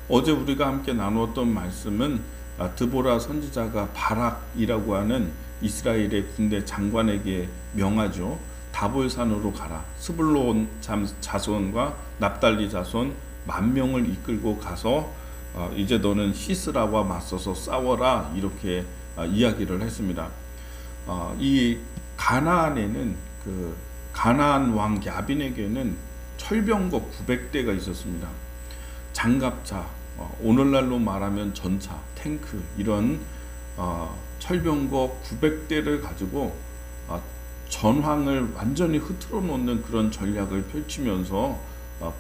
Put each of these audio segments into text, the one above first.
어제 우리가 함께 나누었던 말씀은 드보라 선지자가 바락이라고 하는 이스라엘의 군대 장관에게 명하죠. 다볼산으로 가라. 스불론 자손과 납달리 자손 10,000명을 이끌고 가서 이제 너는 시스라와 맞서서 싸워라, 이렇게 이야기를 했습니다. 이 가나안에는 그 가나안 왕 야빈에게는 철병거 900대가 있었습니다. 장갑차, 오늘날로 말하면 전차, 탱크, 이런 철병거 900대를 가지고 전황을 완전히 흐트러 놓는 그런 전략을 펼치면서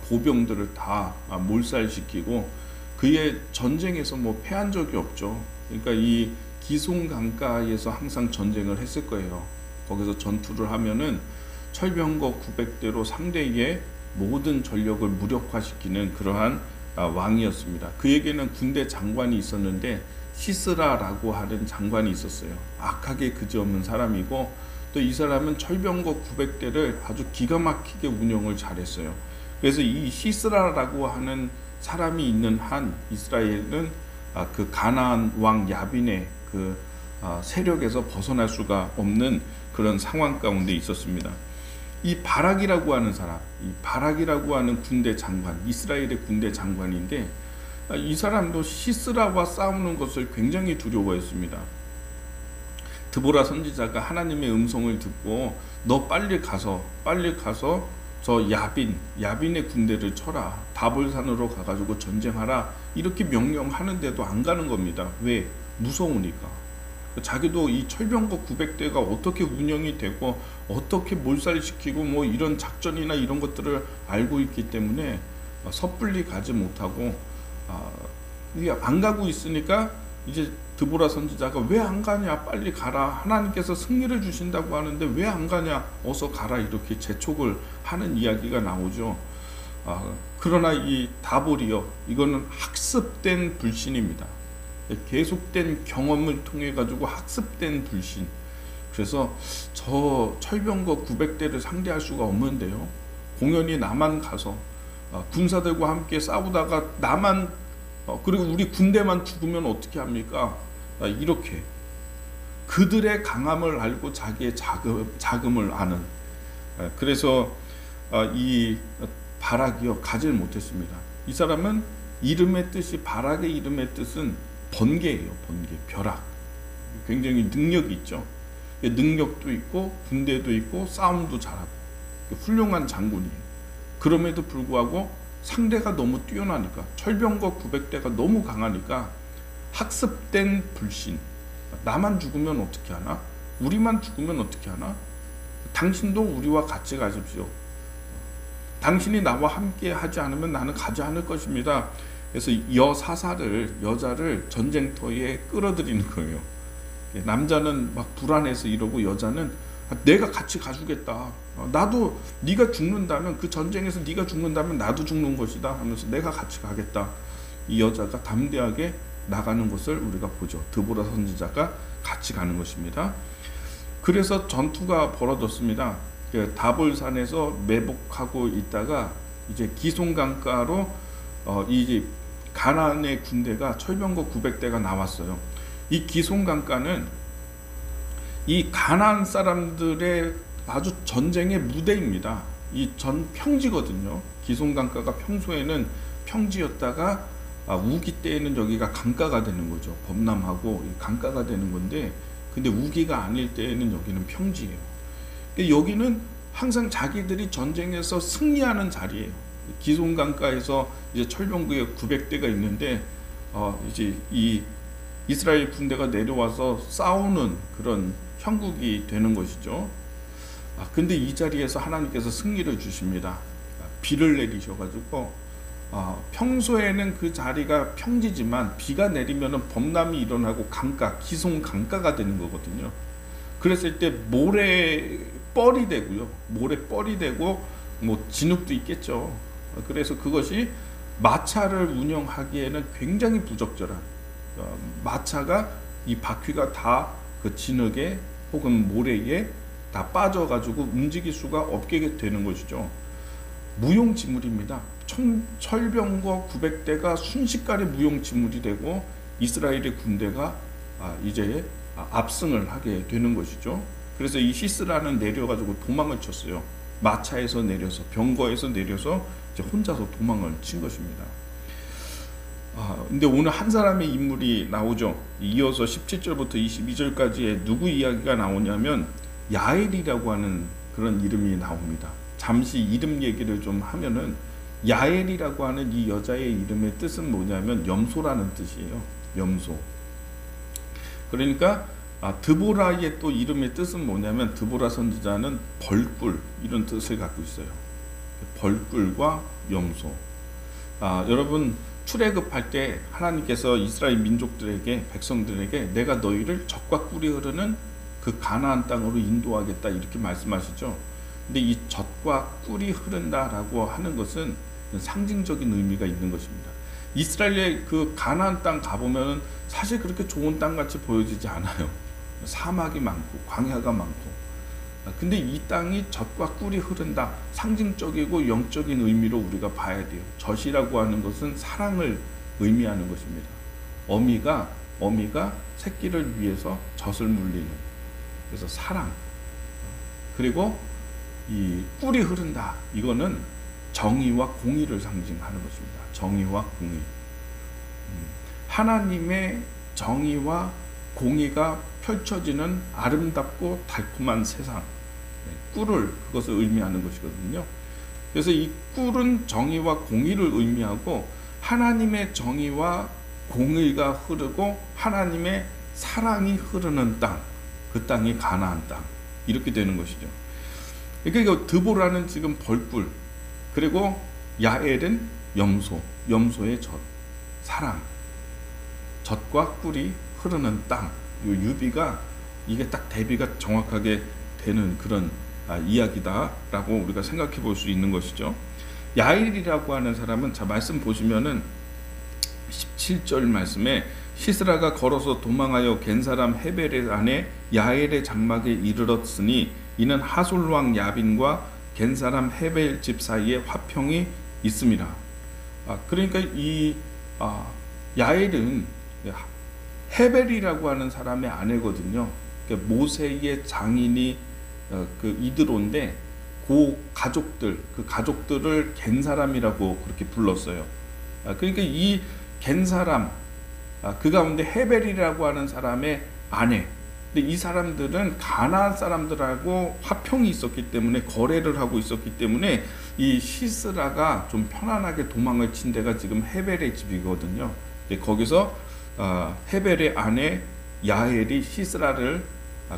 보병들을 다 몰살시키고, 그의 전쟁에서 패한 적이 없죠. 그러니까 이 기숑 강가에서 항상 전쟁을 했을 거예요. 거기서 전투를 하면은 철병거 900대로 상대의 모든 전력을 무력화시키는 그러한 왕이었습니다. 그에게는 군대 장관이 있었는데 시스라라고 하는 장관이 있었어요. 악하게 그지없는 사람이고, 또 이 사람은 철병거 900대를 아주 기가 막히게 운영을 잘했어요. 그래서 이 시스라라고 하는 사람이 있는 한 이스라엘은 그 가나안 왕 야빈의 그 세력에서 벗어날 수가 없는 그런 상황 가운데 있었습니다. 이 바락이라고 하는 사람, 이 바락이라고 하는 군대 장관, 이스라엘의 군대 장관인데, 이 사람도 시스라와 싸우는 것을 굉장히 두려워했습니다. 드보라 선지자가 하나님의 음성을 듣고 너 빨리 가서 저 야빈의 군대를 쳐라, 다볼산으로 가가지고 전쟁하라, 이렇게 명령하는데도 안 가는 겁니다. 왜? 무서우니까. 자기도 이 철병거 900대가 어떻게 운영이 되고 어떻게 몰살시키고 이런 작전이나 이런 것들을 알고 있기 때문에 섣불리 가지 못하고 안 가고 있으니까 이제 드보라 선지자가 왜 안 가냐, 빨리 가라, 하나님께서 승리를 주신다고 하는데 왜 안 가냐, 어서 가라, 이렇게 재촉을 하는 이야기가 나오죠. 그러나 이 다볼이요, 이거는 학습된 불신입니다. 계속된 경험을 통해 가지고 학습된 불신. 그래서 저 철병거 900대를 상대할 수가 없는데요, 공연히 나만 가서 군사들과 함께 싸우다가 나만 그리고 우리 군대만 죽으면 어떻게 합니까? 이렇게 그들의 강함을 알고 자기의 자금을 아는, 그래서 이 바락이요, 가질 못했습니다. 이 사람은 이름의 뜻이, 바락의 이름의 뜻은 번개예요. 번개, 벼락. 굉장히 능력이 있죠. 능력도 있고 군대도 있고 싸움도 잘하고 훌륭한 장군이에요. 그럼에도 불구하고 상대가 너무 뛰어나니까, 철병거 900대가 너무 강하니까 학습된 불신. 나만 죽으면 어떻게 하나? 우리만 죽으면 어떻게 하나? 당신도 우리와 같이 가십시오. 당신이 나와 함께 하지 않으면 나는 가지 않을 것입니다. 그래서 여자를 전쟁터에 끌어들이는 거예요. 남자는 막 불안해서 이러고, 여자는 내가 같이 가주겠다. 나도 네가 죽는다면, 그 전쟁에서 네가 죽는다면 나도 죽는 것이다 하면서 내가 같이 가겠다. 이 여자가 담대하게 나가는 것을 우리가 보죠. 드보라 선지자가 같이 가는 것입니다. 그래서 전투가 벌어졌습니다. 다볼산에서 매복하고 있다가 이제 기숑 강가로 이제 가나안의 군대가 철병거 900대가 나왔어요. 이 기숑 강가는 이 가나안 사람들의 아주 전쟁의 무대입니다. 이 전 평지거든요. 기숑 강가가 평소에는 평지였다가 우기 때에는 여기가 강가가 되는 거죠. 범람하고 강가가 되는 건데, 근데 우기가 아닐 때에는 여기는 평지예요. 여기는 항상 자기들이 전쟁에서 승리하는 자리예요. 기숑 강가에서 이제 철병거의 900대가 있는데 이제 이 이스라엘 군대가 내려와서 싸우는 그런 형국이 되는 것이죠. 근데 이 자리에서 하나님께서 승리를 주십니다. 비를 내리셔가지고 평소에는 그 자리가 평지지만 비가 내리면 범람이 일어나고 기숑 강가가 되는 거거든요. 그랬을 때 모래뻘이 되고요. 모래뻘이 되고 진흙도 있겠죠. 그래서 그것이 마차를 운영하기에는 굉장히 부적절한, 마차가 이 바퀴가 다 그 진흙에 혹은 모래에 다 빠져가지고 움직일 수가 없게 되는 것이죠. 무용지물입니다. 철병거 900대가 순식간에 무용지물이 되고 이스라엘의 군대가 이제 압승을 하게 되는 것이죠. 그래서 이 시스라는 내려가지고 도망을 쳤어요. 마차에서 내려서, 병거에서 내려서 이제 혼자서 도망을 친 것입니다. 근데 오늘 한 사람의 인물이 나오죠. 이어서 17절부터 22절까지의 누구 이야기가 나오냐면 야엘이라고 하는 그런 이름이 나옵니다. 잠시 이름 얘기를 좀 하면은, 야엘이라고 하는 이 여자의 이름의 뜻은 뭐냐면 염소라는 뜻이에요. 염소. 그러니까 드보라의 또 이름의 뜻은 뭐냐면, 드보라 선지자는 벌꿀, 이런 뜻을 갖고 있어요. 벌꿀과 염소. 여러분, 출애굽할 때 하나님께서 이스라엘 민족들에게, 백성들에게 내가 너희를 젖과 꿀이 흐르는 그 가나안 땅으로 인도하겠다, 이렇게 말씀하시죠. 근데 이 젖과 꿀이 흐른다라고 하는 것은 상징적인 의미가 있는 것입니다. 이스라엘의 그 가나안 땅 가보면 사실 그렇게 좋은 땅 같이 보여지지 않아요. 사막이 많고 광야가 많고. 근데 이 땅이 젖과 꿀이 흐른다, 상징적이고 영적인 의미로 우리가 봐야 돼요. 젖이라고 하는 것은 사랑을 의미하는 것입니다. 어미가 새끼를 위해서 젖을 물리는, 그래서 사랑. 그리고 이 꿀이 흐른다, 이거는 정의와 공의를 상징하는 것입니다. 정의와 공의. 하나님의 정의와 공의가 펼쳐지는 아름답고 달콤한 세상, 그것을 의미하는 것이거든요. 그래서 이 꿀은 정의와 공의를 의미하고, 하나님의 정의와 공의가 흐르고 하나님의 사랑이 흐르는 땅, 그 땅이 가나안 땅, 이렇게 되는 것이죠. 그러니까 드보라는 지금 벌꿀, 그리고 야엘은 염소의 젖, 사랑, 젖과 꿀이 흐르는 땅. 이 유비가, 이게 딱 대비가 정확하게 되는 그런 이야기다라고 우리가 생각해 볼 수 있는 것이죠. 야엘이라고 하는 사람은, 자, 말씀 보시면은 17절 말씀에, 시스라가 걸어서 도망하여 겐 사람 헤벨의 아내 야엘의 장막에 이르렀으니 이는 하솔 왕 야빈과 겐 사람 헤벨 집 사이에 화평이 있습니다. 그러니까 이 야엘은 헤벨이라고 하는 사람의 아내거든요. 그러니까 모세의 장인이 그 이드로인데, 그 가족들을 겐 사람이라고 그렇게 불렀어요. 그러니까 이 겐 사람, 그 가운데 헤벨이라고 하는 사람의 아내. 근데 이 사람들은 가나안 사람들하고 화평이 있었기 때문에, 거래를 하고 있었기 때문에 이 시스라가 좀 편안하게 도망을 친 데가 지금 헤벨의 집이거든요. 거기서 헤벨의 아내 야엘이 시스라를,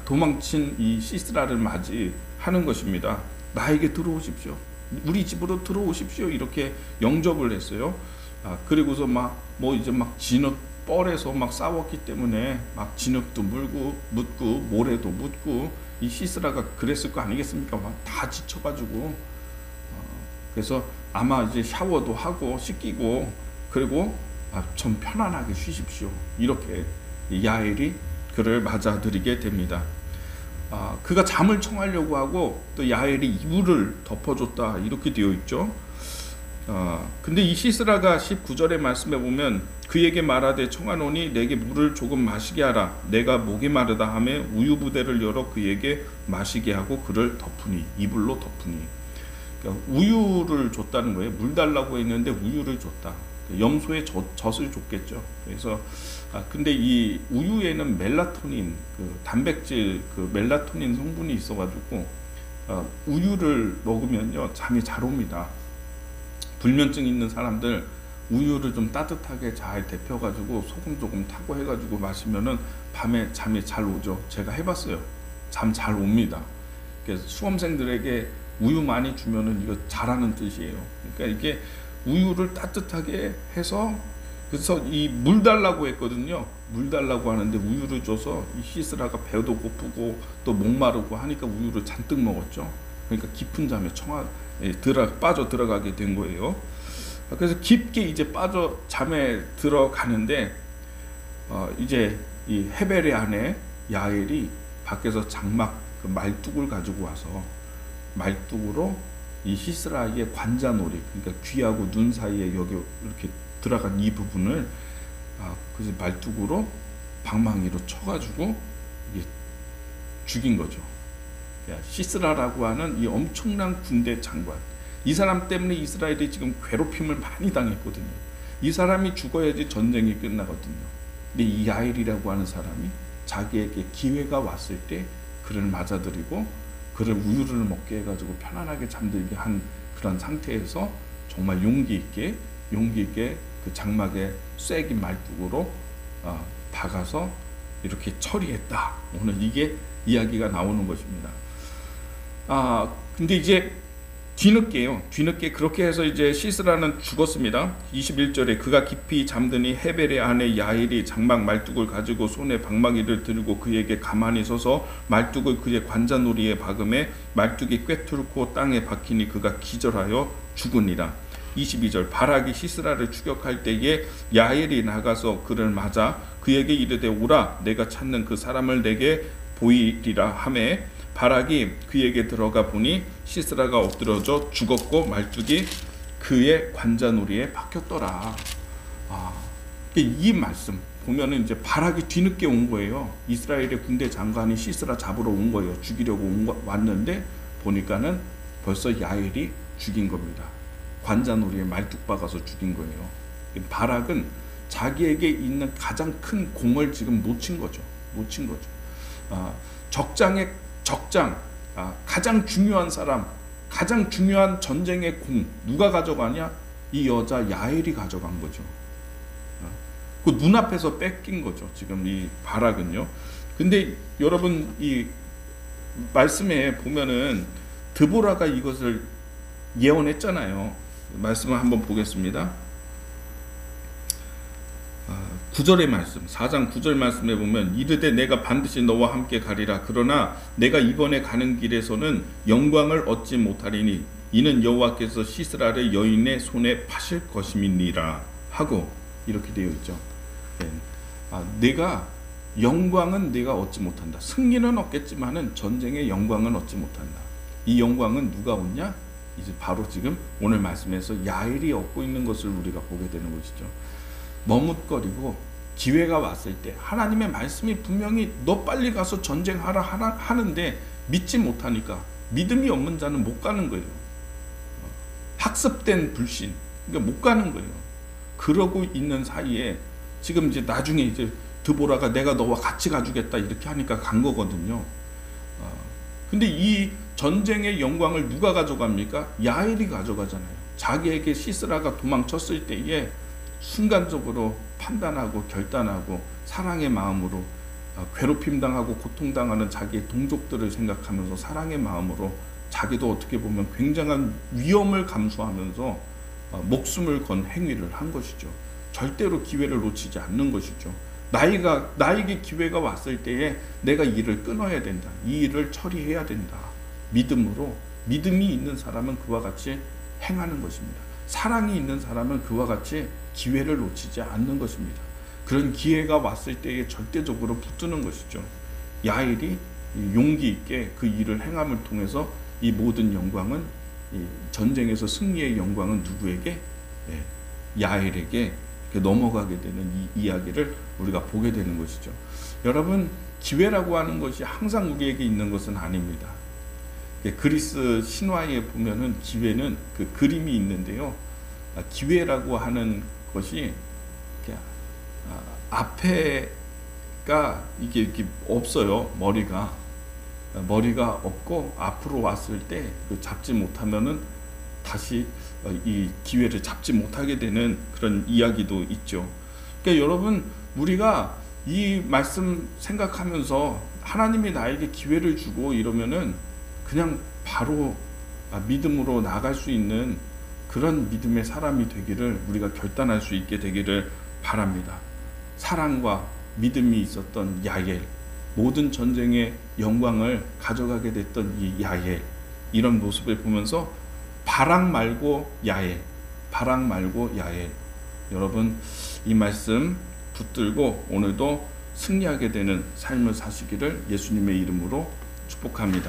도망친 이 시스라를 맞이하는 것입니다. 나에게 들어오십시오, 우리 집으로 들어오십시오, 이렇게 영접을 했어요. 그리고서 이제 진흙 뻘에서 싸웠기 때문에 진흙도 묻고 모래도 묻고, 이 시스라가 그랬을 거 아니겠습니까? 다 지쳐가지고, 그래서 아마 이제 샤워도 하고 씻기고, 그리고 좀 편안하게 쉬십시오, 이렇게 야엘이 그를 맞아들이게 됩니다. 그가 잠을 청하려고 하고 또 야엘이 이불을 덮어줬다, 이렇게 되어 있죠. 근데 이 시스라가 19절의 말씀에 보면, 그에게 말하되 청하노니 내게 물을 조금 마시게 하라. 내가 목이 마르다 하며 우유 부대를 열어 그에게 마시게 하고 그를 덮으니, 이불로 덮으니. 그러니까 우유를 줬다는 거예요. 물 달라고 했는데 우유를 줬다. 염소의 젖을 줬겠죠. 그래서 근데 이 우유에는 멜라토닌, 단백질, 멜라토닌 성분이 있어가지고 우유를 먹으면요 잠이 잘 옵니다. 불면증 있는 사람들 우유를 좀 따뜻하게 잘 데펴가지고 소금 조금 타고 해가지고 마시면은 밤에 잠이 잘 오죠. 제가 해봤어요. 잠 잘 옵니다. 그래서 수험생들에게 우유 많이 주면은 이거 잘하는 뜻이에요. 그러니까 이게 우유를 따뜻하게 해서, 그래서 이 물 달라고 했거든요. 물 달라고 하는데 우유를 줘서 이 시스라가 배도 고프고 또 목마르고 하니까 우유를 잔뜩 먹었죠. 그러니까 깊은 잠에 빠져 들어가게 된 거예요. 그래서 깊게 이제 빠져 잠에 들어가는데, 이제 이 헤벨의 아내 야엘이 밖에서 장막 말뚝을 가지고 와서 말뚝으로 이 시스라의 관자놀이, 그러니까 귀하고 눈 사이에 여기 이렇게 들어간 이 부분을 그래서 말뚝으로 방망이로 쳐가지고 이게 죽인 거죠. 시스라라고 하는 이 엄청난 군대 장관, 이 사람 때문에 이스라엘이 지금 괴롭힘을 많이 당했거든요. 이 사람이 죽어야지 전쟁이 끝나거든요. 근데 이 야엘이라고 하는 사람이 자기에게 기회가 왔을 때 그를 맞아들이고 그를 우유를 먹게 해가지고 편안하게 잠들게 한 그런 상태에서 정말 용기 있게 그 장막에 쐐기 말뚝으로 박아서 이렇게 처리했다. 오늘 이게 이야기가 나오는 것입니다. 근데 이제 뒤늦게 그렇게 해서 이제 시스라는 죽었습니다. 21절에 그가 깊이 잠드니 헤벨의 아내 야엘이 장막 말뚝을 가지고 손에 방망이를 들고 그에게 가만히 서서 말뚝을 그의 관자놀이에 박음에 말뚝이 꿰뚫고 땅에 박히니 그가 기절하여 죽으니라. 22절 바락이 시스라를 추격할 때에 야엘이 나가서 그를 맞아 그에게 이르되 오라 내가 찾는 그 사람을 내게 보이리라 하매 바락이 그에게 들어가 보니 시스라가 엎드러져 죽었고 말뚝이 그의 관자놀이에 박혔더라. 이 말씀 보면은 이제 바락이 뒤늦게 온 거예요. 이스라엘의 군대 장관이 시스라 잡으러 온 거예요. 죽이려고 왔는데 보니까는 벌써 야엘이 죽인 겁니다. 관자놀이에 말뚝 박아서 죽인 거예요. 바락은 자기에게 있는 가장 큰 공을 지금 놓친 거죠. 적장, 가장 중요한 사람, 가장 중요한 전쟁의 공 누가 가져가냐? 이 여자 야엘이 가져간 거죠. 그 눈앞에서 뺏긴 거죠. 지금 이 바락은요. 근데 여러분 이 말씀에 보면은 드보라가 이것을 예언했잖아요. 말씀을 한번 보겠습니다. 9절의 말씀, 4장 9절 말씀에 보면 이르되 내가 반드시 너와 함께 가리라. 그러나 내가 이번에 가는 길에서는 영광을 얻지 못하리니 이는 여호와께서 시스라를 여인의 손에 파실 것임이니라 하고 이렇게 되어 있죠. 내가 영광은 내가 얻지 못한다. 승리는 얻겠지만은 전쟁의 영광은 얻지 못한다. 이 영광은 누가 얻냐? 이제 바로 지금 오늘 말씀에서 야엘이 얻고 있는 것을 우리가 보게 되는 것이죠. 머뭇거리고 기회가 왔을 때 하나님의 말씀이 분명히 너 빨리 가서 전쟁하라 하는데 믿지 못하니까 믿음이 없는 자는 못 가는 거예요. 학습된 불신, 그러니까 못 가는 거예요. 그러고 있는 사이에 지금 이제 나중에 이제 드보라가 내가 너와 같이 가주겠다 이렇게 하니까 간 거거든요. 근데 이 전쟁의 영광을 누가 가져갑니까? 야엘이 가져가잖아요. 자기에게 시스라가 도망쳤을 때에 순간적으로 판단하고 결단하고 사랑의 마음으로 괴롭힘 당하고 고통당하는 자기의 동족들을 생각하면서 사랑의 마음으로 자기도 어떻게 보면 굉장한 위험을 감수하면서 목숨을 건 행위를 한 것이죠. 절대로 기회를 놓치지 않는 것이죠. 나에게 기회가 왔을 때에 내가 이 일을 끊어야 된다. 이 일을 처리해야 된다. 믿음이 있는 사람은 그와 같이 행하는 것입니다. 사랑이 있는 사람은 그와 같이 기회를 놓치지 않는 것입니다. 그런 기회가 왔을 때에 절대적으로 붙드는 것이죠. 야엘이 용기 있게 그 일을 행함을 통해서 이 모든 영광은 이 전쟁에서 승리의 영광은 누구에게? 야엘에게 넘어가게 되는 이 이야기를 우리가 보게 되는 것이죠. 여러분, 기회라고 하는 것이 항상 우리에게 있는 것은 아닙니다. 그리스 신화에 보면은 기회는 그 그림이 있는데요. 기회라고 하는 것이 앞에가 이게 없어요. 머리가 없고 앞으로 왔을 때 잡지 못하면은 다시 이 기회를 잡지 못하게 되는 그런 이야기도 있죠. 그러니까 여러분, 우리가 이 말씀 생각하면서 하나님이 나에게 기회를 주고 이러면은 그냥 바로 믿음으로 나갈 수 있는 그런 믿음의 사람이 되기를 우리가 결단할 수 있게 되기를 바랍니다. 사랑과 믿음이 있었던 야엘, 모든 전쟁의 영광을 가져가게 됐던 이 야엘, 이런 모습을 보면서 바락 말고 야엘, 여러분 이 말씀 붙들고 오늘도 승리하게 되는 삶을 사시기를 예수님의 이름으로 축복합니다.